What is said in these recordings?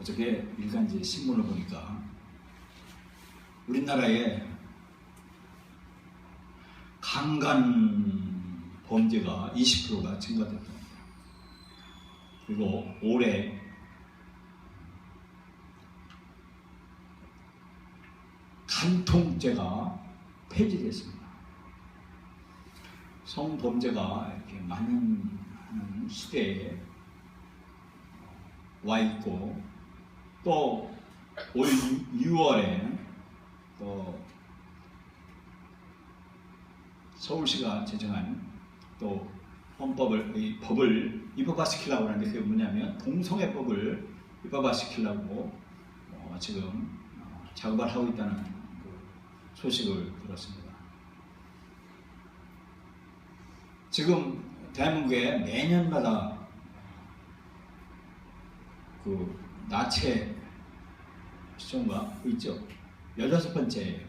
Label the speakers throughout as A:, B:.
A: 어저께 일간지 신문을 보니까 우리나라에 강간 범죄가 20%가 증가됐다. 그리고 올해 간통죄가 폐지됐습니다. 성범죄가 이렇게 만연하는 시대에 와 있고, 또 올 6월에 또 서울시가 제정한 또 이 법을 입법화시키려고 하는데, 그게 뭐냐면 동성애법을 입법화시키려고 지금 작업을 하고 있다는 그 소식을 들었습니다. 지금 대한민국에 매년마다 그 나체 시종가 있죠. 16번째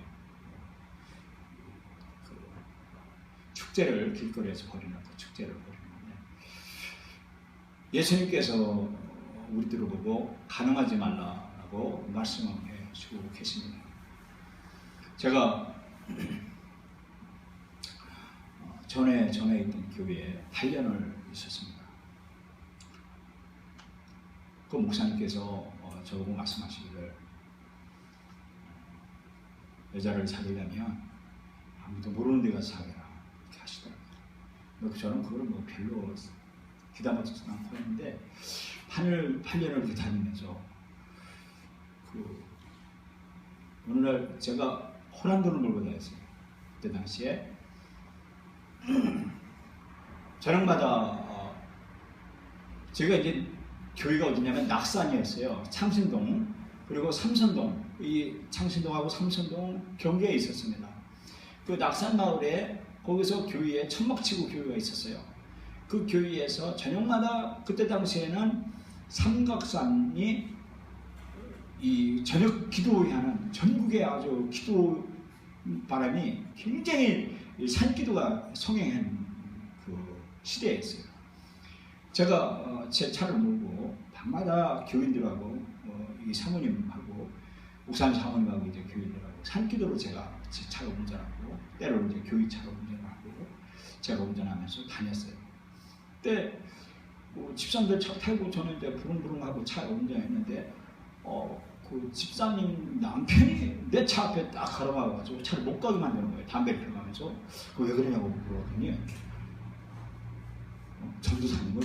A: 그 축제를 길거리에서 벌이는 축제를 벌이는데, 예수님께서 우리들을 보고 간음하지 말라라고 말씀해 주고 계십니다. 제가 전에 있던 교회에 8년을 있었습니다. 그 목사님께서 저보고 말씀하시기를, 여자를 사귀려면 아무도 모르는 데 가서 사귀라 이렇게 하시더라고요. 저는 그걸 별로 귀담아지도 않고 했는데, 8년을 이렇게 다니면서 어느 날 제가 호란돈을 몰고 다녔어요. 그때 당시에 저녁마다 제가 이제 교회가 어디냐면 낙산이었어요. 창신동 그리고 삼선동, 이 창신동하고 삼선동 경계에 있었습니다. 그 낙산 마을에 거기서 교회에 천막치고 교회가 있었어요. 그 교회에서 저녁마다, 그때 당시에는 삼각산이 이 저녁 기도회 하는 전국의 아주 기도 바람이 굉장히 산기도가 성행한 그 시대였어요. 제가 제 차를 몰고 밤마다 교인들하고 이 사모님하고 목사님 사모님하고 이제 교인들하고 산기도로 제가 제 차를 운전하고, 때로는 이제 교회 차를 운전하고 제가 운전하면서 다녔어요. 그때 집사님들 차 타고 저는 이제 부릉부릉하고 차를 운전했는데, 그 집사님 남편이 내 차 앞에 딱 가로막아가지고 차를 못 가게 만드는 거예요. 담배를 피우면서. 왜 그러냐고 물어봤더니 전도사님을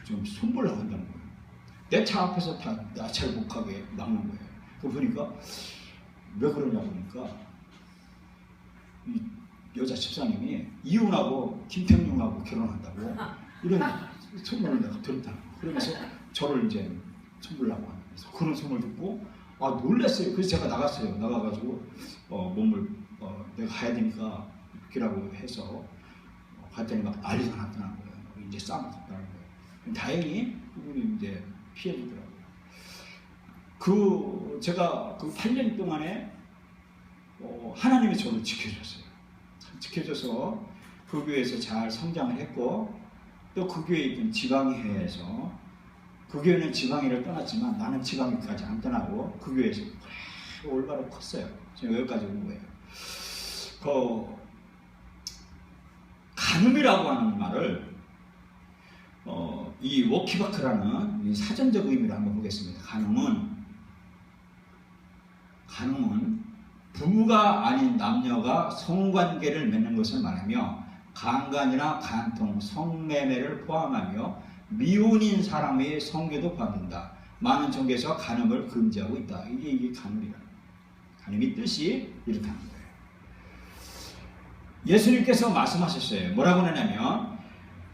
A: 좀 손보려고 한다는 거예요. 내 차 앞에서 다 나 차를 못 가게 막는 거예요. 그 보니까 왜 그러냐고 보니까 이 여자 집사님이 이혼하고 김태용하고 결혼한다고 이런 소문을 내가 들었다는 거예요. 그러면서 저를 이제 손보려고 하는, 그런 소문을 듣고 놀랐어요. 그래서 제가 나갔어요. 나가가지고 몸을 내가 가야 되니까 이라고 해서 갔더니 막 난리가 났다는 거예요. 이제 싸움을 했다는 거예요. 다행히 그분이 이제 피해주더라고요. 제가 그 8년 동안에 하나님이 저를 지켜줬어요. 지켜줘서 그 교회에서 잘 성장을 했고, 또 그 교회에 있던 지방회에서, 그 교회는 지방회를 떠났지만 나는 지방회까지 안 떠나고 그 교회에서 올바로 컸어요. 제가 여기까지 온 거예요. 간음이라고 하는 말을 이 워키바크라는 이 사전적 의미를 한번 보겠습니다. 간음은 부부가 아닌 남녀가 성관계를 맺는 것을 말하며, 강간이나 간통, 성매매를 포함하며 미혼인 사람의 성교도 포함된다. 많은 종교에서 간음을 금지하고 있다. 이게 간음이라. 간음의 뜻이 이렇다는 거예요. 예수님께서 말씀하셨어요. 뭐라고 하냐면,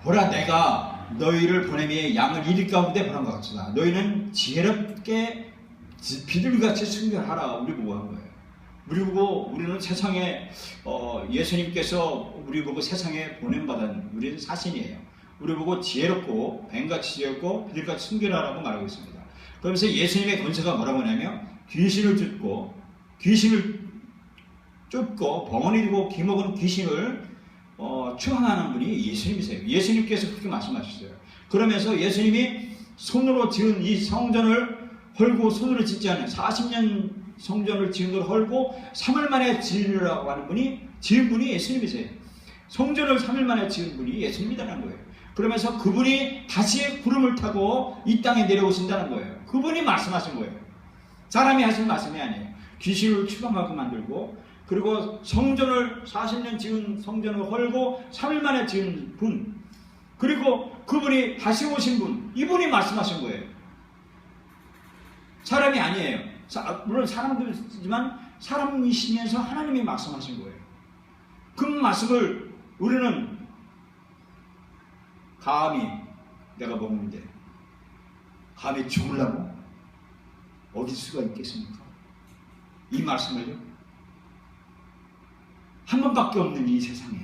A: 보라, 내가 너희를 보내며 양을 이리 가운데 보낸 것 같으다. 너희는 지혜롭게 비둘기같이 순결하라. 우리 보고 한 거예요. 우리는 세상에 예수님께서 우리 보고 세상에 보냄받은 우리는 사신이에요. 우리 보고 지혜롭고 뱀같이 지혜롭고 비둘기같이 순결하라고 말하고 있습니다. 그러면서 예수님의 권세가 뭐라고 하냐면, 귀신을 쫓고 벙어리 들고 기먹은 귀신을 추앙하는 분이 예수님이세요. 예수님께서 그렇게 말씀하셨어요. 그러면서 예수님이 손으로 지은 이 성전을 헐고 손으로 짓지 않은 40년 성전을 지은 걸 헐고 3일 만에 지으라고 하는 분이 지은 분이 예수님이세요. 성전을 3일 만에 지은 분이 예수님이라는 거예요. 그러면서 그분이 다시 구름을 타고 이 땅에 내려오신다는 거예요. 그분이 말씀하신 거예요. 사람이 하신 말씀이 아니에요. 귀신을 추방하고 만들고 그리고 성전을 40년 지은 성전을 헐고 3일 만에 지은 분 그리고 그분이 다시 오신 분 이분이 말씀하신 거예요. 사람이 아니에요. 물론 사람들이지만 사람이시면서 하나님이 말씀하신 거예요. 그 말씀을 우리는 감히 내가 먹는데 감히 죽으려고 어길 수가 있겠습니까? 이 말씀을요. 한 번밖에 없는 이 세상에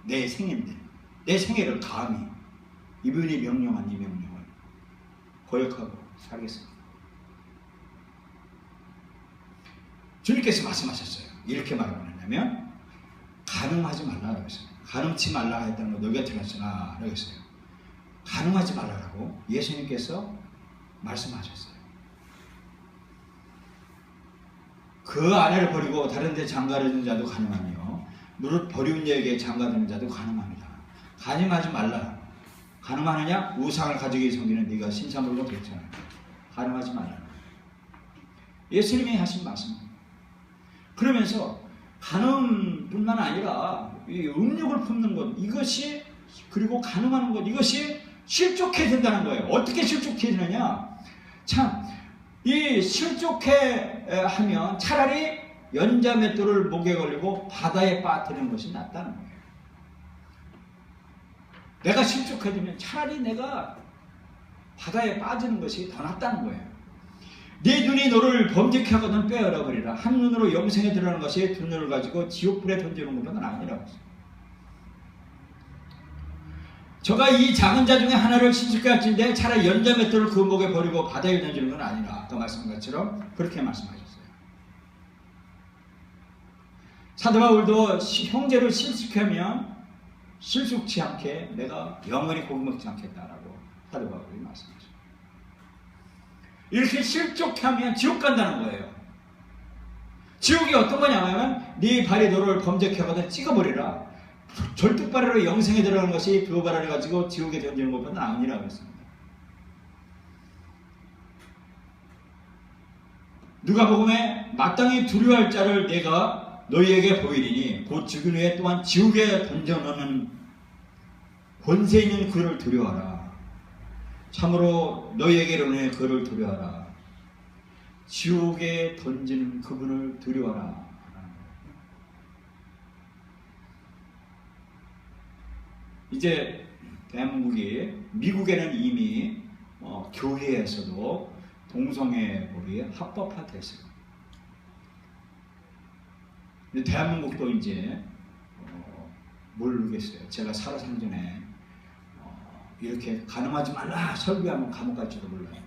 A: 내 생애인데 내 생애를 감히 이분이 명령한 이 명령을 거역하고 살겠습니다. 주님께서 말씀하셨어요. 이렇게 말하고 있냐면 간음하지 말라고 했어요. 간음치 말라 했다는 거 너희가 들었으나 라고 했어요. 간음하지 말라고 예수님께서 말씀하셨어요. 그 아내를 버리고 다른 데 장가드는 자도 간음하며 무릇 버리운 여에게 장가드는 자도 간음합니다. 간음하지 말라. 간음하느냐? 우상을 가지고 섬기는 네가 신사물로 되잖아요. 간음하지 말라. 예수님이 하신 말씀입니다. 그러면서 간음뿐만 아니라 이 음욕을 품는 것 이것이 그리고 간음하는 것 이것이 실족해야 된다는 거예요. 어떻게 실족해야 되느냐? 참 이 실족해 하면 차라리 연자맷돌을 목에 걸리고 바다에 빠뜨리는 것이 낫다는 거예요. 내가 실족해지면 차라리 내가 바다에 빠지는 것이 더 낫다는 거예요. 네 눈이 너를 범죄케 하거든 빼어라 버리라. 한 눈으로 영생에 들어가는 것이 두 눈을 가지고 지옥불에 던지는 것보다는 아니라고 했어요. 저가 이 작은 자 중에 하나를 신실케 할진대 차라리 연자맷돌을 그 목에 버리고 바다에 던지는 건 아니라 아까 말씀한 것처럼 그렇게 말씀하셨어요. 사도 바울도 형제를 실숙케 하면 실숙치 않게 내가 영원히 고기 먹지 않겠다라고 사도 바울이 말씀하셨어요. 이렇게 실족해 하면 지옥 간다는 거예요. 지옥이 어떤 거냐면 네 발이 너를 범죄케 하거든 찍어버리라. 절뚝발이로 영생에 들어가는 것이 그 발을 가지고 지옥에 던지는 것보다는 아니라고 했습니다. 누가복음에 마땅히 두려워할 자를 내가 너희에게 보이리니 곧 죽은 후에 또한 지옥에 던져넣는 권세 있는 그를 두려워하라. 참으로 너희에게 이르노니 그를 두려워하라. 지옥에 던지는 그분을 두려워하라. 이제 대한민국이 미국에는 이미 교회에서도 동성애법이 합법화됐어요. 근데 대한민국도 이제 모르겠어요. 제가 살아선 전에 이렇게 간음하지 말라 설교하면 감옥 갈지도 몰라요.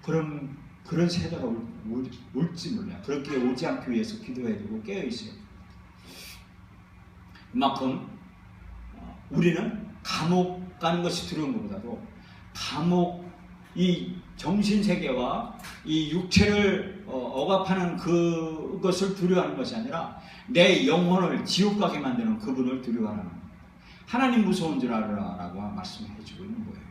A: 그런 세대가 올지 몰라요. 그렇게 오지 않기 위해서 기도해야 되고 깨어 있어요. 그만큼 우리는 감옥 가는 것이 두려운 것보다도 감옥 이 정신세계와 이 육체를 억압하는 그것을 두려워하는 것이 아니라 내 영혼을 지옥 가게 만드는 그분을 두려워하는 겁니다. 하나님 무서운 줄 알아라 라고 말씀해 주고 있는 거예요.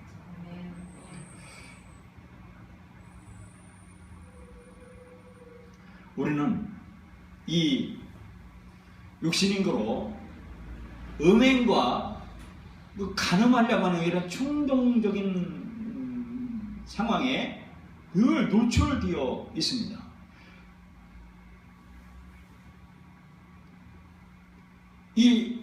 A: 우리는 이 육신인거로 음행과 간음하려고 하는 이런 충동적인 상황에 늘 노출되어 있습니다. 이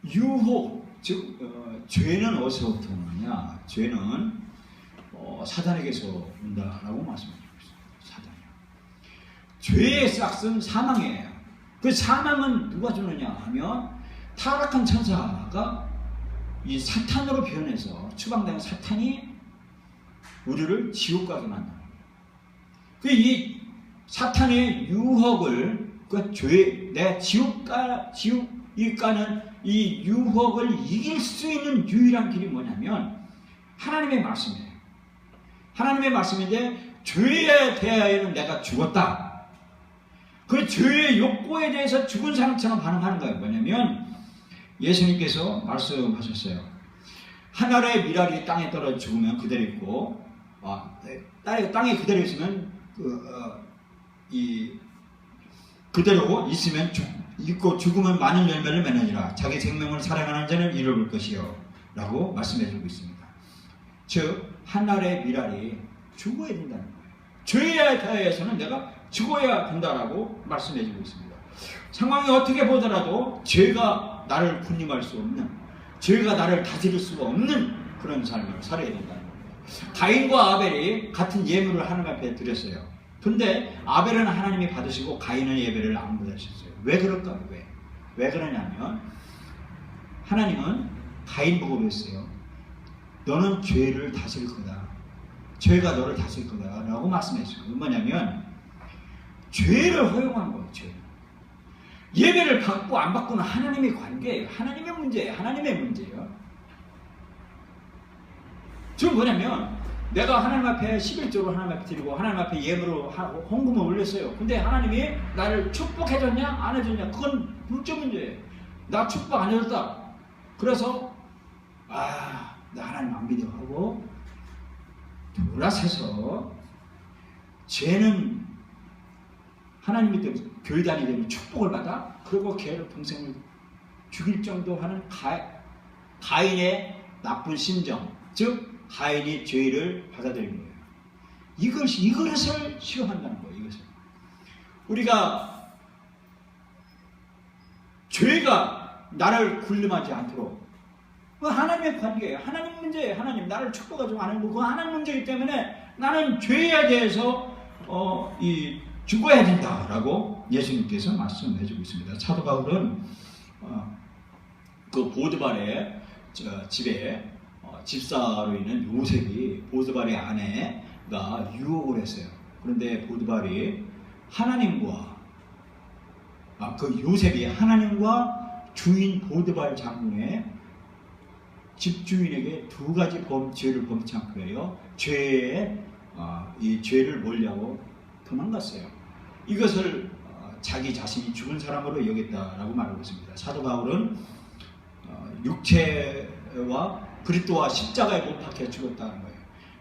A: 유혹, 즉 죄는 어디서부터 오느냐? 죄는 사단에게서 온다라고 말씀드리고 있습니다. 사단이요. 죄의 싹은 사망이에요. 그 사망은 누가 주느냐 하면 타락한 천사가 이 사탄으로 변해서 추방된 사탄이 우리를 지옥 가게 만드는 거예요. 이 사탄의 유혹을 그 죄, 내 지옥이 가는 이 유혹을 이길 수 있는 유일한 길이 뭐냐면 하나님의 말씀이에요. 하나님의 말씀인데 죄에 대하여는 내가 죽었다. 그 죄의 욕구에 대해서 죽은 사람처럼 반응하는 거예요. 뭐냐면 예수님께서 말씀하셨어요. 하늘의 미랄이 땅에 떨어져 죽으면 그대로 있고 땅에 그대로 있으면 그대로 있으면 있고 죽으면 많은 열매를 맺느니라. 자기 생명을 사랑하는 자는 이룰 것이요 라고 말씀해주고 있습니다. 즉 하늘의 미랄이 죽어야 된다는 거예요. 죄에 대해서는 내가 죽어야 된다라고 말씀해주고 있습니다. 상황이 어떻게 보더라도 죄가 나를 군림할 수 없는, 죄가 나를 다스릴 수가 없는 그런 삶을 살아야 된다는 거예요. 가인과 아벨이 같은 예물을 하나님 앞에 드렸어요. 근데 아벨은 하나님이 받으시고 가인은 예배를 안 받으셨어요. 왜 그럴까요? 왜 그러냐면 하나님은 가인 보고 그랬어요. 너는 죄를 다스릴 거다. 죄가 너를 다스릴 거다 라고 말씀했어요. 뭐냐면 죄를 허용한 거예요. 죄. 예배를 받고 안 받고는 하나님의 관계예요. 하나님의 문제예요. 하나님의 문제예요. 지금 뭐냐면 내가 하나님 앞에 11조로 하나님 앞에 드리고 하나님 앞에 예물로 하고 헌금을 올렸어요. 근데 하나님이 나를 축복해줬냐 안 해줬냐 그건 물적 문제예요. 나 축복 안 해줬다. 그래서 나 하나님 안 믿어 하고 돌아서서 죄는 하나님 믿고 교회 다니면 축복을 받아. 그리고 걔를 동생을 죽일 정도 하는 가인의 나쁜 심정, 즉 가인이 죄를 받아들인 거예요. 이것을 시험한다는 거예요. 이것을 우리가 죄가 나를 굴림하지 않도록 하나님의 관계예요. 하나님 문제예요. 하나님 나를 축복하지 않은 거 그거 하나님 문제이기 때문에 나는 죄에 대해서 죽어야 된다라고 예수님께서 말씀해주고 있습니다. 사도 바울은 그 보드발의 집에 집사로 있는 요셉이 보드발의 아내가 유혹을 했어요. 그런데 보드발이 하나님과 그 요셉이 하나님과 주인 보드발 장군의 집주인에게 두 가지 죄를 범치 않고요. 이 죄를 몰려고 도망갔어요. 이것을 자기 자신이 죽은 사람으로 여겼다라고 말하고 있습니다. 사도 바울은 육체와 그리스도와 십자가에 못 박혀 죽었다는 거예요.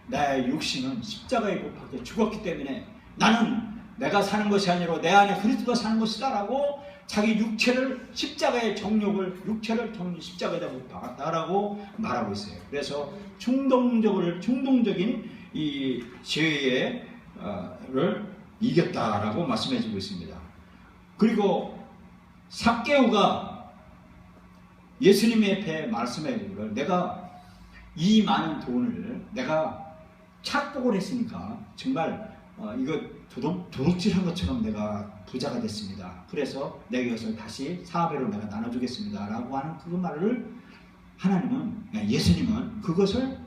A: 나의 육신은 십자가에 못 박혀 죽었기 때문에 나는 내가 사는 것이 아니라 내 안에 그리스도가 사는 것이다라고 자기 육체를 십자가의 정욕을 육체를 십자가에다 못 박았다라고 말하고 있어요. 그래서 충동적인 이 죄를 이겼다라고 말씀해주고 있습니다. 그리고 삭개오가 예수님의 앞에 말씀해주기를 내가 이 많은 돈을 내가 착복을 했으니까 정말 이거 도둑질한 것처럼 내가 부자가 됐습니다. 그래서 내 것을 다시 4배로 내가 나눠주겠습니다. 라고 하는 그 말을 예수님은 그것을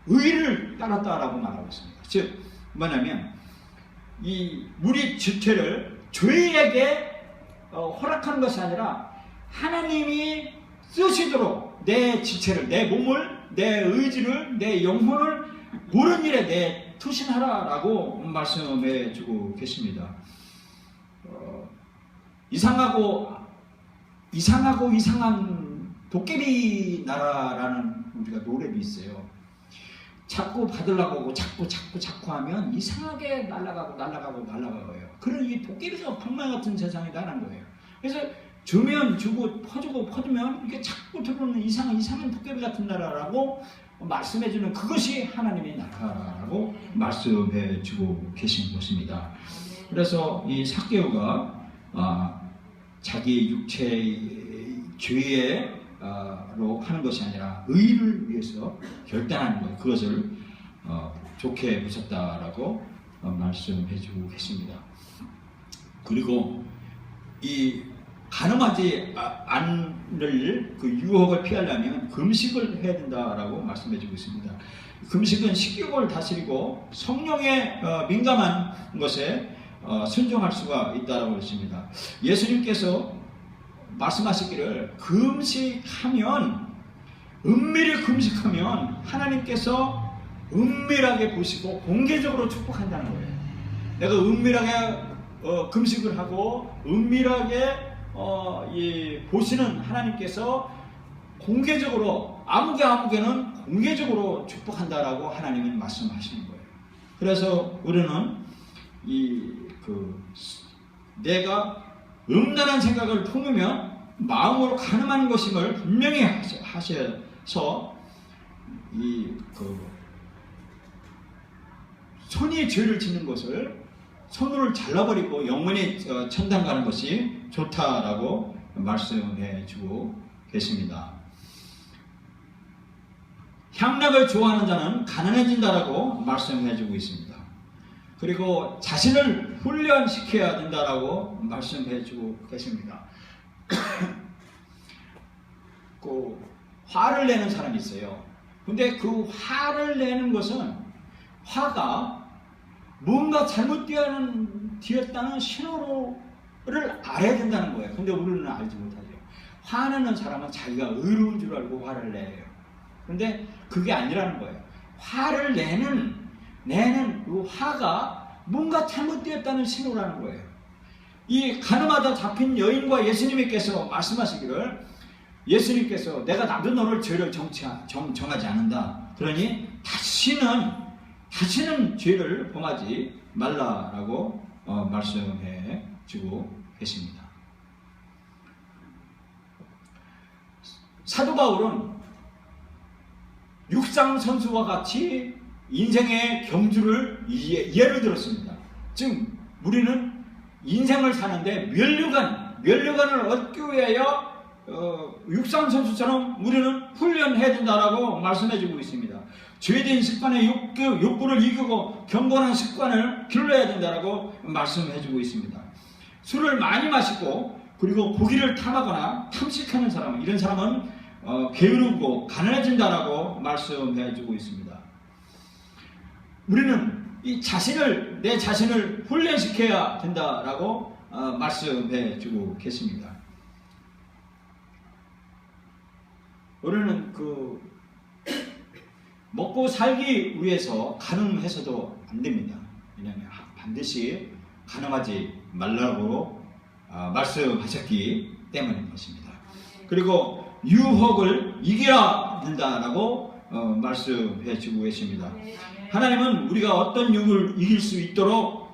A: 의를 따랐다라고 말하고 있습니다. 즉 뭐냐면 우리 지체를 죄에게 허락하는 것이 아니라 하나님이 쓰시도록 내 지체를, 내 몸을, 내 의지를, 내 영혼을 옳은 일에 내 투신하라라고 말씀해 주고 계십니다. 이상한 도깨비 나라라는 우리가 노래도 있어요. 자꾸 받으려고 하고 자꾸 하면 이상하게 날아가고요. 그런 이 도깨비가 방망이 같은 세상이라는 거예요. 그래서 주면 주고 퍼주면 이게 자꾸 들어오는 이상한 도깨비 같은 나라라고 말씀해주는 그것이 하나님의 나라라고 말씀해주고 계신 것입니다. 그래서 이 삭개오가 자기 육체의 죄로 하는 것이 아니라 의를 위해서 결단하는 것, 그것을 좋게 보셨다라고 말씀해주고 계십니다. 그리고 이 가늠하지 않을 그 유혹을 피하려면 금식을 해야 된다라고 말씀해주고 있습니다. 금식은 식욕을 다스리고 성령에 민감한 것에 순종할 수가 있다라고 했습니다. 예수님께서 말씀하시기를 금식하면 은밀히 금식하면 하나님께서 은밀하게 보시고 공개적으로 축복한다는 거예요. 내가 은밀하게 금식을 하고 은밀하게 보시는 하나님께서 공개적으로 아무개는 공개적으로 축복한다라고 하나님은 말씀하시는 거예요. 그래서 우리는 내가 음란한 생각을 품으면 마음으로 가늠한 것임을 분명히 하셔서 손이 죄를 짓는 것을 손으로 잘라버리고 영원히 천당 가는 것이 좋다라고 말씀해 주고 계십니다. 향락을 좋아하는 자는 가난해진다라고 말씀해 주고 있습니다. 그리고 자신을 훈련시켜야 된다라고 말씀해 주고 계십니다. 화를 내는 사람이 있어요. 근데 그 화를 내는 것은 화가 뭔가 잘못되었다는 신호를 알아야 된다는 거예요. 근데 우리는 알지 못하죠. 화내는 사람은 자기가 의로운 줄 알고 화를 내요. 근데 그게 아니라는 거예요. 화를 내는 그 화가 뭔가 잘못되었다는 신호라는 거예요. 이 가늠하다 잡힌 여인과 예수님께서 말씀하시기를, 예수님께서 내가 나도 너를 죄를 정하지 않는다. 그러니 다시는 죄를 범하지 말라라고 말씀해 주고 계십니다. 사도 바울은 육상 선수와 같이 인생의 경주를 예를 들었습니다. 즉 우리는 인생을 사는데 면류관을 얻기 위하여 육상 선수처럼 우리는 훈련해야 된다라고 말씀해주고 있습니다. 죄된 습관의 욕구를 이기고 경건한 습관을 길러야 된다라고 말씀해주고 있습니다. 술을 많이 마시고 그리고 고기를 탐하거나 탐식하는 사람, 이런 사람은 게으르고 가난해진다라고 말씀해주고 있습니다. 우리는 내 자신을 훈련시켜야 된다라고 말씀해주고 계십니다. 우리는 먹고 살기 위해서 가늠해서도 안 됩니다. 왜냐하면 반드시 가늠하지 말라고 말씀하셨기 때문인 것입니다. 그리고 유혹을 이겨야 된다라고 말씀해 주고 계십니다. 하나님은 우리가 어떤 유혹을 이길 수 있도록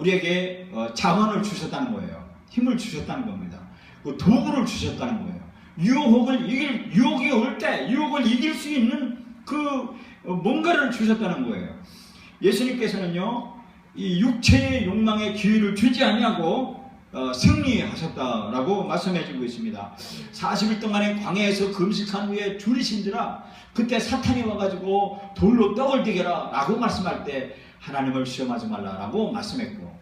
A: 우리에게 자원을 주셨다는 거예요. 힘을 주셨다는 겁니다. 도구를 주셨다는 거예요. 유혹이 올 때 유혹을 이길 수 있는 뭔가를 주셨다는 거예요. 예수님께서는요, 이 육체의 욕망에 기회를 주지 아니하고 승리하셨다라고 말씀해주고 있습니다. 40일 동안의 광야에서 금식한 후에 줄이신지라 그때 사탄이 와가지고 돌로 떡을 띠겨라 라고 말씀할 때 하나님을 시험하지 말라라고 말씀했고,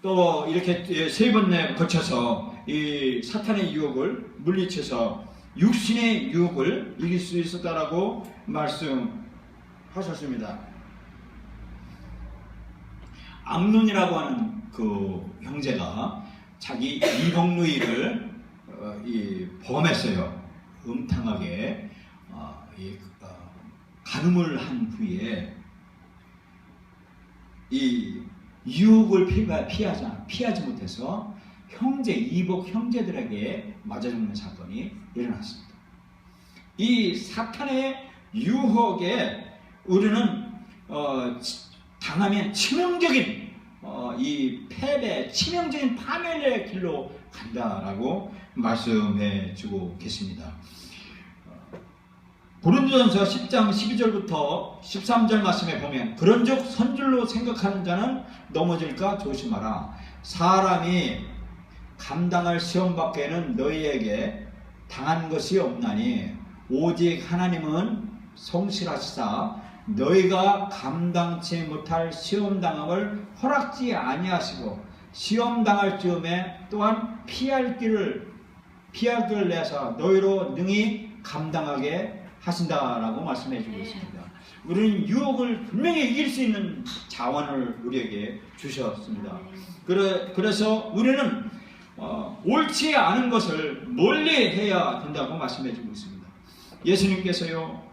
A: 또 이렇게 3번 거쳐서 이 사탄의 유혹을 물리쳐서 육신의 유혹을 이길 수 있었다라고 말씀하셨습니다. 암논이라고 하는 그 형제가 자기 이복누이를 범했어요. 음탕하게 간음을 한 후에 이 유혹을 피하지 못해서 이복 형제들에게 맞아 죽는 사건이 일어났습니다. 이 사탄의 유혹에 우리는 당하면 치명적인 치명적인 파멸의 길로 간다라고 말씀해 주고 계십니다. 고린도전서 10장 12절부터 13절 말씀에 보면, 그런즉 선줄로 생각하는 자는 넘어질까 조심하라. 사람이 감당할 시험 밖에는 너희에게 당한 것이 없나니 오직 하나님은 성실하시사 너희가 감당치 못할 시험당함을 허락지 아니하시고 시험당할 즈음에 또한 피할 길을 내서 너희로 능히 감당하게 하신다라고 말씀해 주고 있습니다. 우리는 유혹을 분명히 이길 수 있는 자원을 우리에게 주셨습니다. 그래서 우리는 옳지 않은 것을 멀리 해야 된다고 말씀해 주고 있습니다. 예수님께서요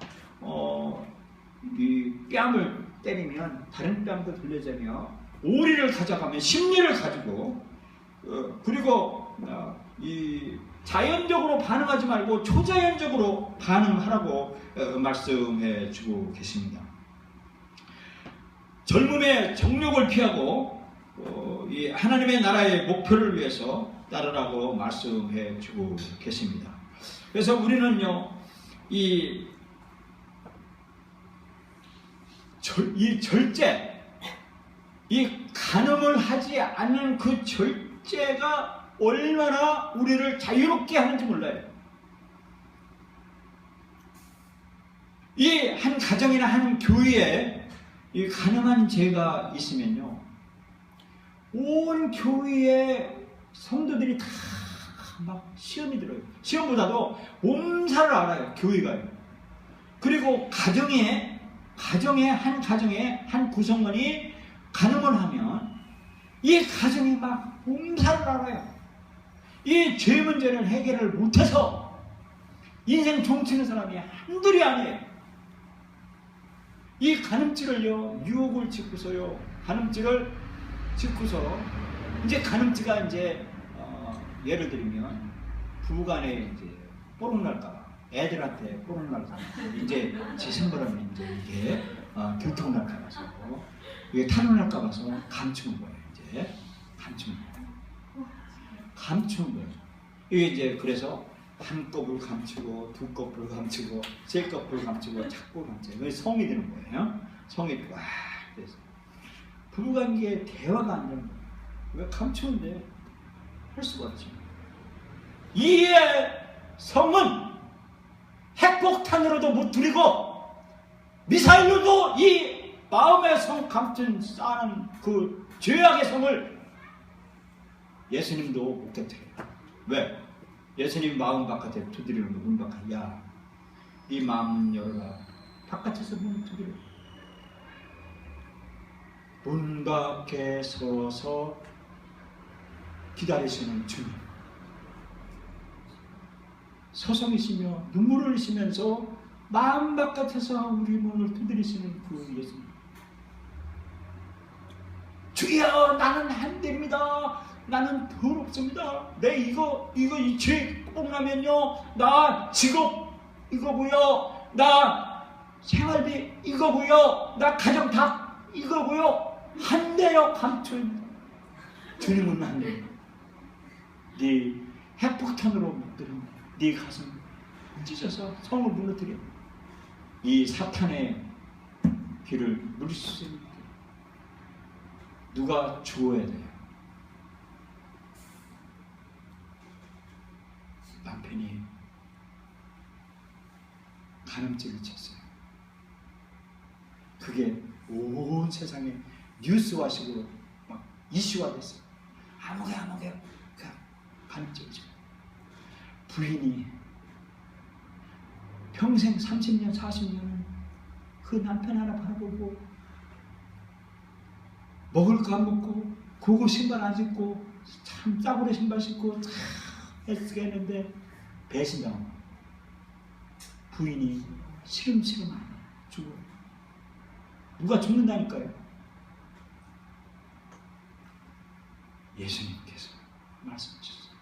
A: 이 뺨을 때리면 다른 뺨도 돌려자며 오리를 가져가면 심리를 가지고 그리고 이 자연적으로 반응하지 말고 초자연적으로 반응하라고 말씀해 주고 계십니다. 젊음의 정욕을 피하고 이 하나님의 나라의 목표를 위해서 따르라고 말씀해 주고 계십니다. 그래서 우리는요 이 절제, 이 간음을 하지 않는 그 절제가 얼마나 우리를 자유롭게 하는지 몰라요. 이 한 가정이나 한 교회에 이 간음한 죄가 있으면요, 온 교회의 성도들이 다 막 시험이 들어요. 시험보다도 몸살을 알아요, 교회가요. 그리고 가정에 한 구성원이 간음을 하면 이 가정이 막 몸살을 알아요. 이 죄 문제를 해결을 못해서 인생 종치는 사람이 한둘이 아니에요. 이 간음죄를요, 유혹을 짓고서요, 간음죄를 짓고서 이제 간음죄가 이제 예를 들면 부부간에 이제 뽀록 날까봐, 애들한테 뽀록 날까봐, 이제 지생벌하면 이제 이게 교통 날까봐서 이게 탄원 날까봐서 감추는 거예요. 이제 감추는 거예요. 이게 이제 그래서 한 껍을 감추고 두 껍을 감추고 세 껍을 감추고 자꾸 감추고 그게 성이 되는 거예요. 성이 와 그래서 부부관계에 대화가 안 되는 거예요. 왜 감추는데 할 수가 없지. 이의 성은 핵폭탄으로도 못 들이고 미사일로도 이 마음의 성 감춘 쌓는 그 죄악의 성을 예수님도 못 깨뜨려요. 왜? 예수님 마음 바깥에 두드리는 거, 문 바깥에. 야, 이 마음 열어라. 바깥에서 문 두드려. 문 밖에 서서 기다리시는 주님. 서성이시며 눈물을 흘리시면서 마음 바깥에서 우리 문을 두드리시는 그 예수님. 주여, 나는 안 됩니다. 나는 더럽습니다. 내 이 죄 뽕나면요, 나 직업 이거고요, 나 생활비 이거고요, 나 가정 다 이거고요. 한대요 감춘. 주님은 안 돼. 네 핵폭탄으로 묶들은 네 가슴 찢어서 성을 무너뜨려. 이 사탄의 길을 누릴 수 있는 누가 주어야 돼요. 남편이 간음죄를 쳤어요. 그게 온 세상에 뉴스화식으로 막 이슈화 됐어요. 아무개 간음죄를 쳤어요. 부인이 평생 30년 40년은 그 남편 하나 바라보고 먹을 거 안 먹고 고급 신발 안 신고 참 싸구려 신발 신고 참 애쓰게 했는데 배신당한 거예요. 부인이 시름시름 안 죽어. 누가 죽는다니까요. 예수님께서 말씀하셨어요.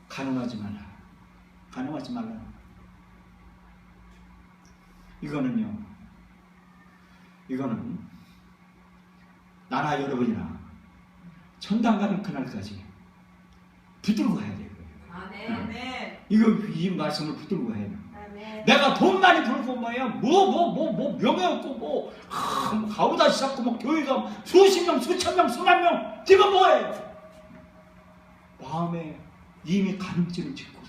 A: 간음하지 말라. 간음하지 말라. 이거는 나나 여러분이나 천당 가는 그날까지 붙들고 가야 돼요.
B: 아멘.
A: 이 말씀을 붙들고 가야 돼요.
B: 아멘.
A: 내가 돈 많이 벌고 뭐야, 명예 없고 가오다시 잡고 뭐 교회가 수십 명, 수천 명, 수만 명, 지금 뭐해? 마음에 이미 간음죄를 짓고,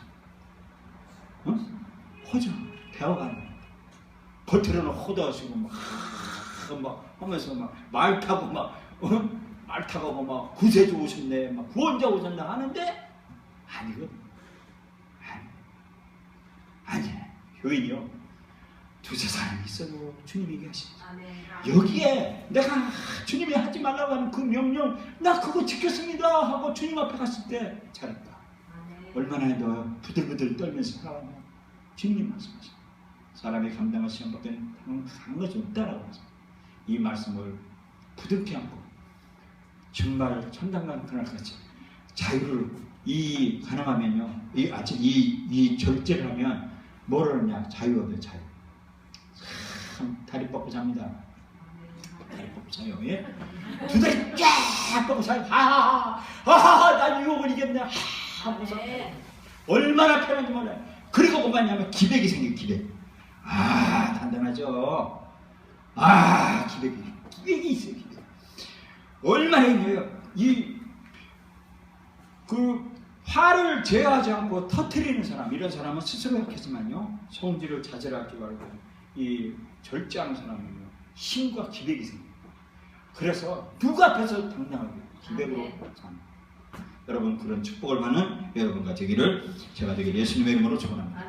A: 허저 배워가는. 겉으로는 허다하시고 막 하면서 막 말 타고 말 타고 막 구세주 오셨네, 막 구원자 오셨나 하는데 아니거든. 아니. 교인이요, 두세 사람이 있어도 주님이 얘기하십니다. 여기에 내가 주님이 하지 말라고 하는 그 명령, 나 그거 지켰습니다 하고 주님 앞에 갔을 때 잘했다. 얼마나 너 부들부들 떨면서 살아가냐. 주님 말씀하십니다. 사람이 감당할 시험밖에 한 것이 없다라고 하십니다. 이 말씀을 부둥켜 안고 정말 천당간 그날같이 자유를 이 가능하면요, 이 절제를 하면 뭐를 하냐? 자유 얻어 자유. 참 다리 뻗고 잡니다. 다리 뻗고 자요. 예? 두 다리 쫙 뻗고 자요. 하하하, 나 유혹을 이겼네. 하면서 얼마나 편한지 몰라요. 그리고 뭐가 있냐면 기백이 생겨요. 기백. 단단하죠. 기백이 있어요. 기백. 얼마나 있냐요. 화를 제어하지 않고 터뜨리는 사람, 이런 사람은 스스로 약했지만요, 성질을 자제하지 말고 이 절제하는 사람은요, 힘과 기백이 생겨요. 그래서 누구 앞에서 당당하게 기백으로 삽니다. 여러분, 그런 축복을 받는 여러분과 되기를, 제가 되기를 예수님의 이름으로 축원합니다.